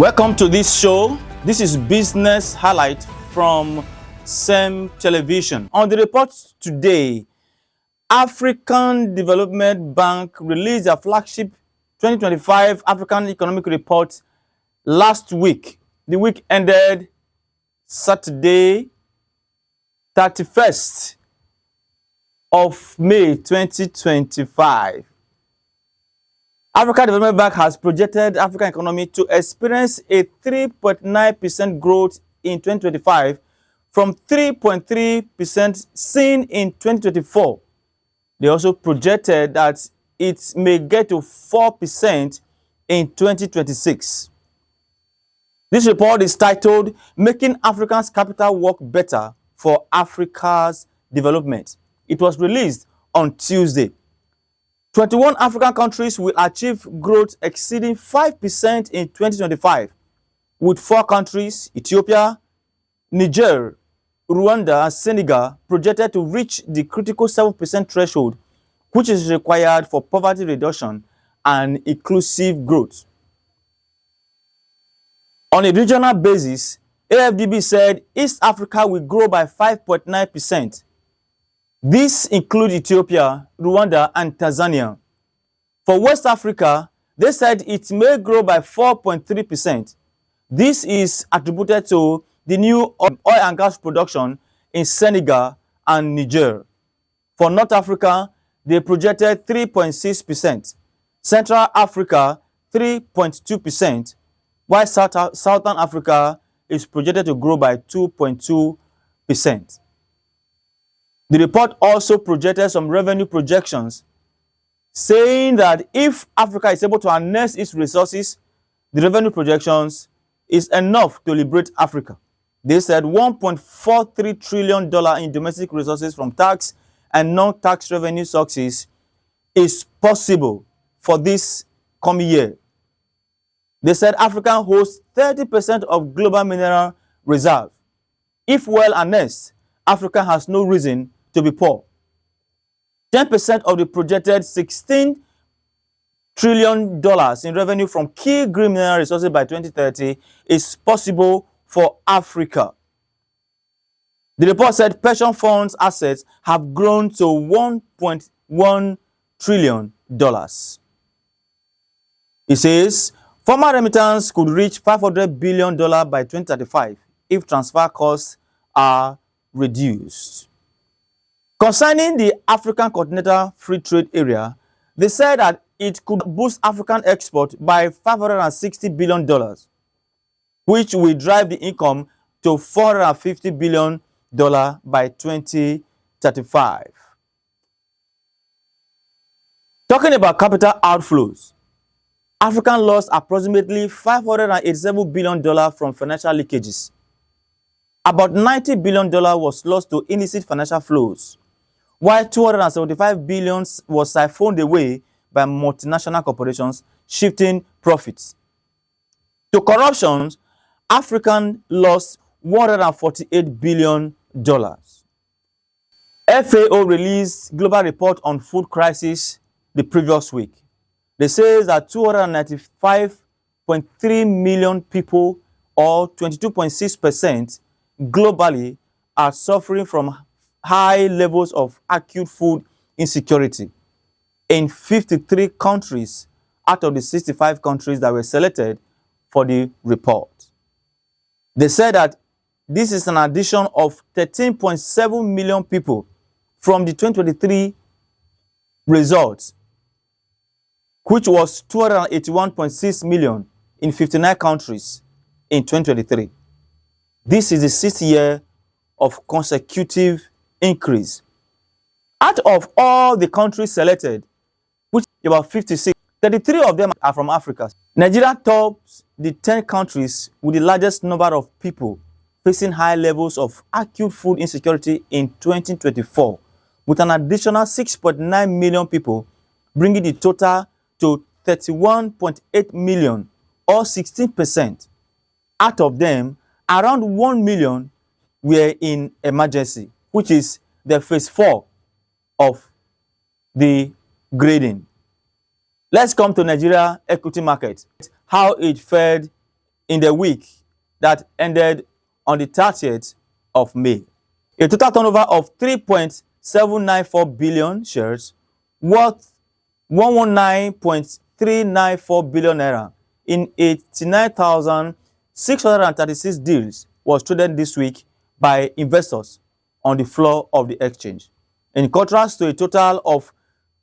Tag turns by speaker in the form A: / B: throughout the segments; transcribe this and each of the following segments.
A: Welcome to this show. This is Business Highlight from CEM Television. On the report today, African Development Bank released their flagship 2025 African Economic Report last week. The week ended Saturday, 31st of May 2025. African Development Bank has projected African economy to experience a 3.9% growth in 2025 from 3.3% seen in 2024. They also projected that it may get to 4% in 2026. This report is titled, Making Africa's Capital Work Better for Africa's Development. It was released on Tuesday. 21 African countries will achieve growth exceeding 5% in 2025, with 4 countries, Ethiopia, Niger, Rwanda, and Senegal, projected to reach the critical 7% threshold, which is required for poverty reduction and inclusive growth. On a regional basis, AFDB said East Africa will grow by 5.9%. This includes Ethiopia, Rwanda, and Tanzania. For West Africa, they said it may grow by 4.3%. This is attributed to the new oil and gas production in Senegal and Niger. For North Africa, they projected 3.6%. Central Africa, 3.2%, while Southern Africa is projected to grow by 2.2%. The report also projected some revenue projections, saying that if Africa is able to harness its resources, the revenue projections is enough to liberate Africa. They said $1.43 trillion in domestic resources from tax and non-tax revenue sources is possible for this coming year. They said Africa hosts 30% of global mineral reserve. If well harnessed, Africa has no reason to be poor. 10% of the projected $16 trillion in revenue from key green mineral resources by 2030 is possible for Africa. The report said pension funds assets have grown to $1.1 trillion. It says formal remittance could reach $500 billion by 2035 if transfer costs are reduced. Concerning the African Continental Free Trade Area, they said that it could boost African export by $560 billion, which will drive the income to $450 billion by 2035. Talking about capital outflows, Africa lost approximately $587 billion from financial leakages. About $90 billion was lost to illicit financial flows, while $275 billion was siphoned away by multinational corporations, shifting profits. To corruption, Africa lost $148 billion. FAO released global report on food crisis the previous week. They say that 295.3 million people, or 22.6%, globally are suffering from high levels of acute food insecurity in 53 countries out of the 65 countries that were selected for the report. They said that this is an addition of 13.7 million people from the 2023 results, which was 281.6 million in 59 countries in 2023. This is the 6th year of consecutive increase. Out of all the countries selected, which is about 56, 33 of them are from Africa. Nigeria tops the 10 countries with the largest number of people facing high levels of acute food insecurity in 2024, with an additional 6.9 million people, bringing the total to 31.8 million, or 16%. Out of them, around 1 million were in emergency, which is the phase 4 of the grading. Let's come to Nigeria equity market, how it fared in the week that ended on the 30th of May. A total turnover of 3.794 billion shares worth 119.394 billion naira in 89,636 deals was traded this week by investors on the floor of the exchange, in contrast to a total of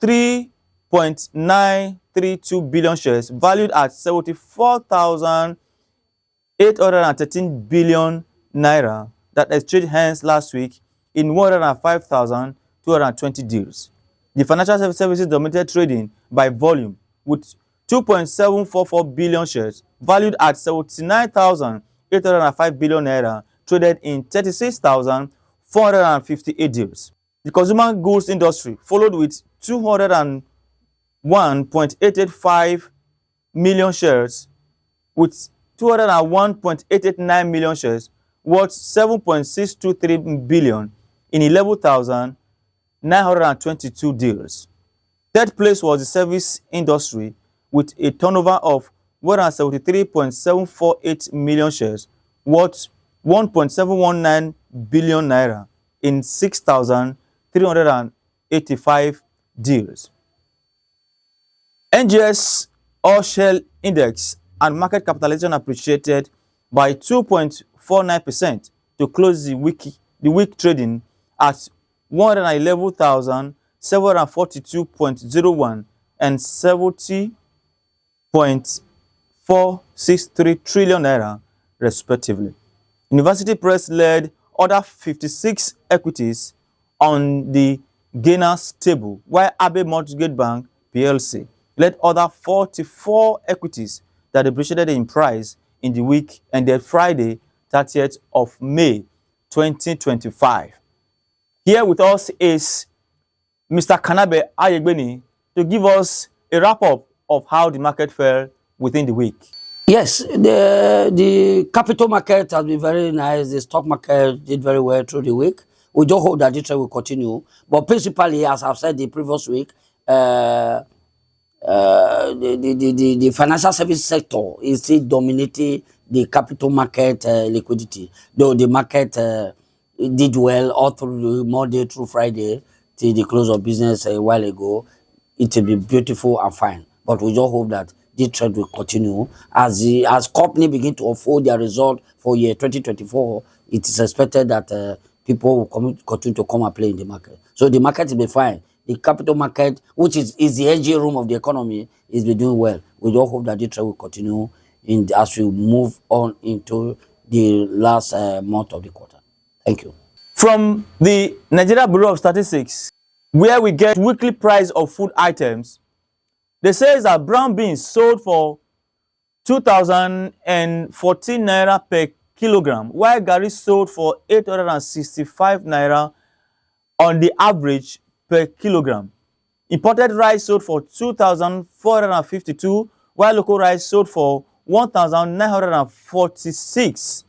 A: 3.932 billion shares valued at 74,813 billion naira that exchanged hands last week in 105,220 deals. The financial services dominated trading by volume, with 2.744 billion shares valued at 79,805 billion naira traded in 36,458 deals. The consumer goods industry followed with 201.885 million shares, with 201.889 million shares worth 7.623 billion in 11,922 deals. Third place was the service industry with a turnover of 173.748 million shares worth 1.719 billion naira in 6,385 deals. NGS All Share Index and market capitalization appreciated by 2.49% to close the week trading at 111,742.01 and 70.463 trillion naira respectively. University Press led other 56 equities on the gainers table, while Abe Mortgage Bank PLC led other 44 equities that appreciated in price in the week ended Friday, 30th of May, 2025. Here with us is Mr. Kanabe Ayegbeni to give us a wrap-up of how the market fell within the week.
B: Yes, the capital market has been very nice. The stock market did very well through the week. We don't hope that the trend will continue. But principally, as I've said the previous week, the financial service sector is still dominating the capital market liquidity. Though the market did well all through Monday through Friday till the close of business a while ago. It will be beautiful and fine. But we just hope that this trend will continue as companies begin to unfold their result for year 2024. It is expected that people will continue to come and play in the market. So the market will be fine. The capital market, which is the engine room of the economy, is be doing well. We just hope that this trend will continue as we move on into the last month of the quarter. Thank you.
A: From the Nigeria Bureau of Statistics, where we get weekly price of food items, they say that brown beans sold for 2,014 naira per kilogram, while garri sold for 865 naira on the average per kilogram. Imported rice sold for 2,452, while local rice sold for 1,946.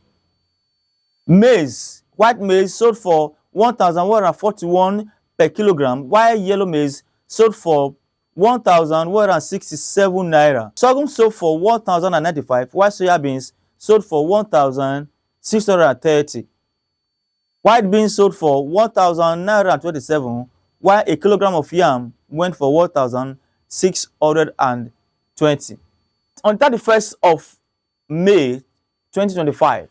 A: Maize, white maize sold for 1,141 per kilogram, while yellow maize sold for 1,167 naira. Sorghum sold for 1,095, while soya beans sold for 1,630. White beans sold for 1,927, while a kilogram of yam went for 1,620. On 31st of May 2025,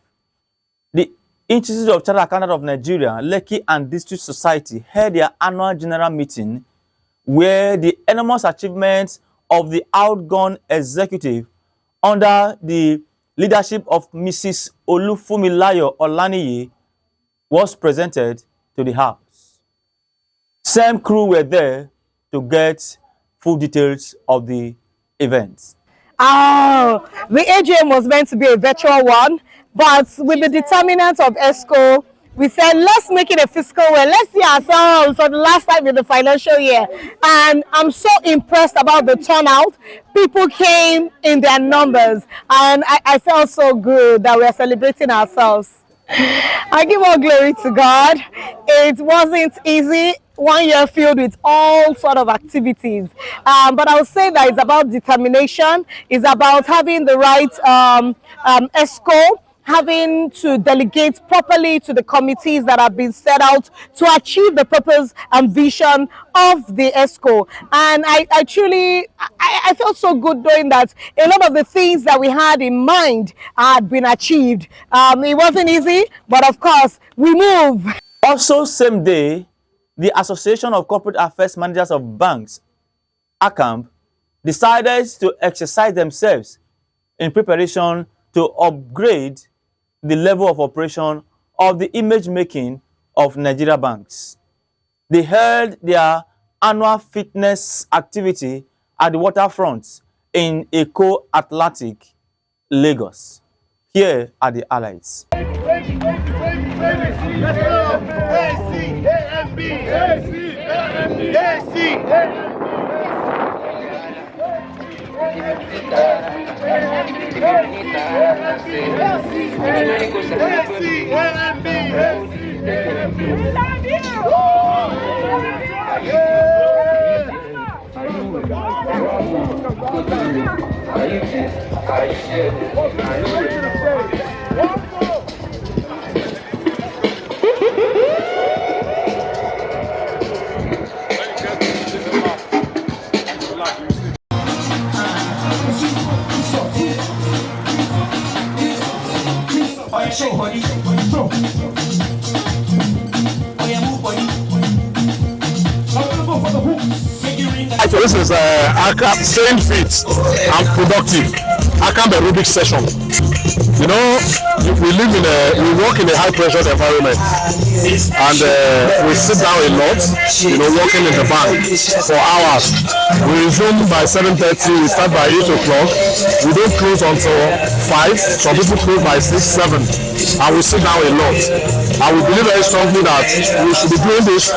A: the Institute of Chartered Accountants of Nigeria, Lekki and District Society held their annual general meeting, where the enormous achievements of the outgone executive under the leadership of Mrs. Olufunmilayo Olaniyi was presented to the House. CEM crew were there to get full details of the event.
C: Oh, the AGM was meant to be a virtual one, but with the determinant of ESCO, we said, let's make it a fiscal way. Let's see ourselves for the last time in the financial year. And I'm so impressed about the turnout. People came in their numbers, and I felt so good that we are celebrating ourselves. I give all glory to God. It wasn't easy. 1 year filled with all sort of activities, but I would say that it's about determination. It's about having the right ESCO, having to delegate properly to the committees that have been set out to achieve the purpose and vision of the ESCO. And I truly, I felt so good knowing that a lot of the things that we had in mind had been achieved. It wasn't easy, but of course, we move.
A: Also, same day, the Association of Corporate Affairs Managers of Banks, ACAMB, decided to exercise themselves in preparation to upgrade the level of operation of the image making of Nigeria banks. They held their annual fitness activity at the waterfront in Eko Atlantic, Lagos. Here are the highlights.
D: So this is ACAMB staying fit and productive. ACAMB Aerobics session. You know, we work in a high pressure environment, and we sit down a lot. You know, working in the bank for hours. We resume by 7:30. We start by 8 o'clock. We don't close until 5. Some people close by 6, 7, and we sit down a lot. And we believe very strongly that we should be doing this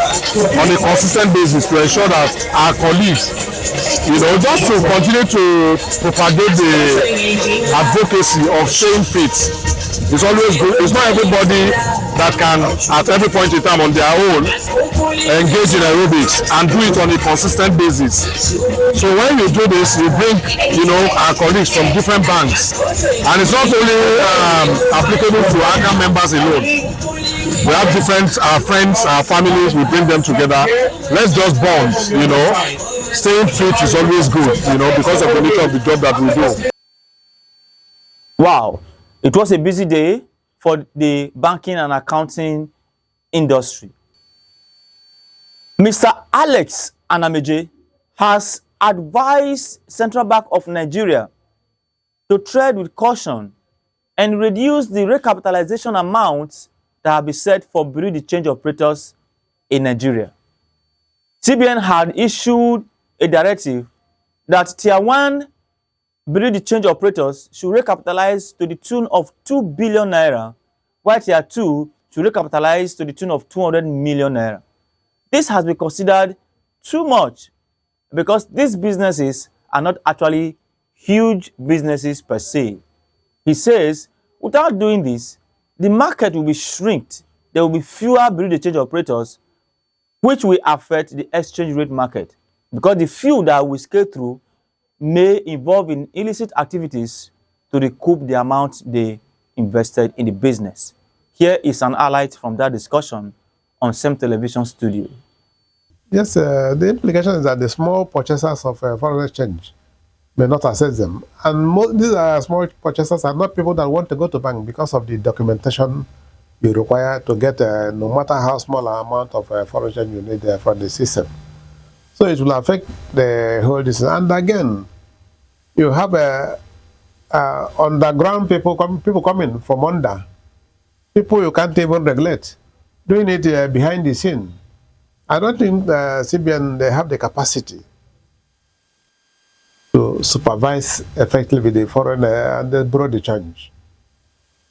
D: on a consistent basis to ensure that our colleagues, you know, just to continue to propagate the advocacy of staying fit. It's always good. It's not everybody that can, at every point in time on their own, engage in aerobics and do it on a consistent basis. So when you do this, you bring, you know, our colleagues from different banks, and it's not only applicable to ACAMB members alone. We have different friends, our families. We bring them together. Let's just bond. You know, staying fit is always good. You know, because of the nature of the job that we do.
A: Wow, it was a busy day for the banking and accounting industry. Mr. Alex Anameje has advised Central Bank of Nigeria to tread with caution and reduce the recapitalization amounts that have been set for bureau de change operators in Nigeria. CBN had issued a directive that Tier 1 bureau de change operators should recapitalize to the tune of 2 billion naira, while Tier 2 should recapitalize to the tune of 200 million naira. This has been considered too much because these businesses are not actually huge businesses per se. He says, without doing this, the market will be shrinked. There will be fewer bureau de change operators, which will affect the exchange rate market, because the few that we scale through may involve in illicit activities to recoup the amount they invested in the business. Here is an highlight from that discussion on CEM Television Studio.
E: Yes, the implication is that the small purchasers of foreign exchange may not access them. And these small purchasers are not people that want to go to bank because of the documentation you require to get no matter how small an amount of foreign exchange you need from the system. So it will affect the whole system. And again, you have underground people coming from under, people you can't even regulate, doing it behind the scene. I don't think the CBN, they have the capacity to supervise effectively the foreign and the bureau de change.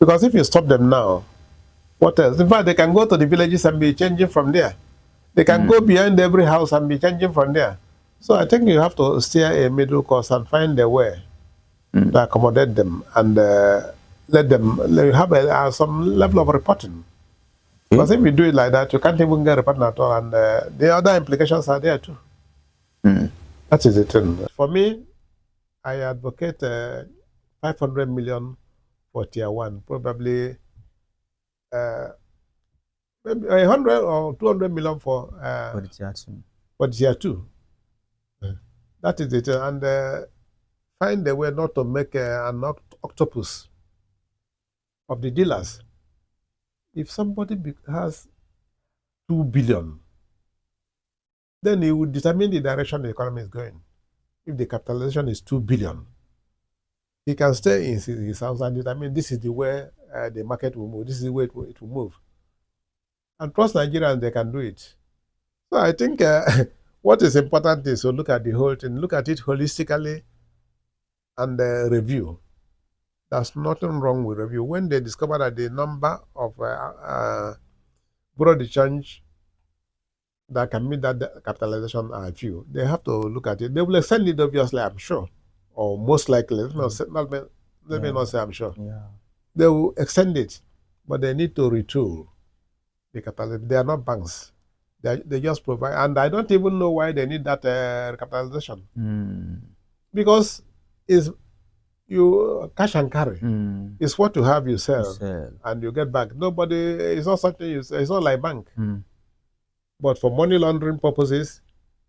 E: Because if you stop them now, what else? In fact, they can go to the villages and be changing from there. They can go behind every house and be changing from there. So I think you have to steer a middle course and find a way to accommodate them and let them have some level of reporting. Because if you do it like that, you can't even get a partner at all. And the other implications are there too. That is the thing. For me, I advocate 500 million for tier one, probably maybe 100 or 200 million for tier two. That is it. And find a way not to make an octopus of the dealers. If somebody has 2 billion, then he will determine the direction the economy is going. If the capitalization is 2 billion, he can stay in his house and determine this is the way the market will move, this is the way it will move. And trust Nigerians, they can do it. So I think what is important is to look at the whole thing, look at it holistically and review. There's nothing wrong with review. When they discover that the number of broad change that can meet that capitalization are few, they have to look at it. They will extend it, obviously, I'm sure, or most likely. Let me not say I'm sure.
A: Yeah.
E: They will extend it, but they need to retool the capitalization. They are not banks. They just provide, and I don't even know why they need that capitalization. Because it's you cash and carry. It's what you have, you sell, and you get back. Nobody, it's not something you say, it's not like bank. But for money laundering purposes,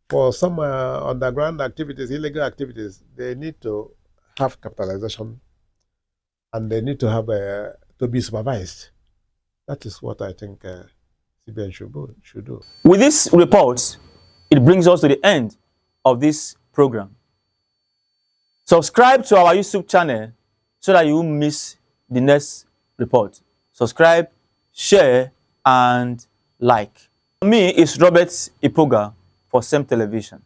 E: for some underground activities, illegal activities, they need to have capitalization, and they need to have to be supervised. That is what I think CBN should do.
A: With this report, it brings us to the end of this program. Subscribe to our YouTube channel so that you won't miss the next report. Subscribe, share, and like. Me is Robert Ipoga for CEM Television.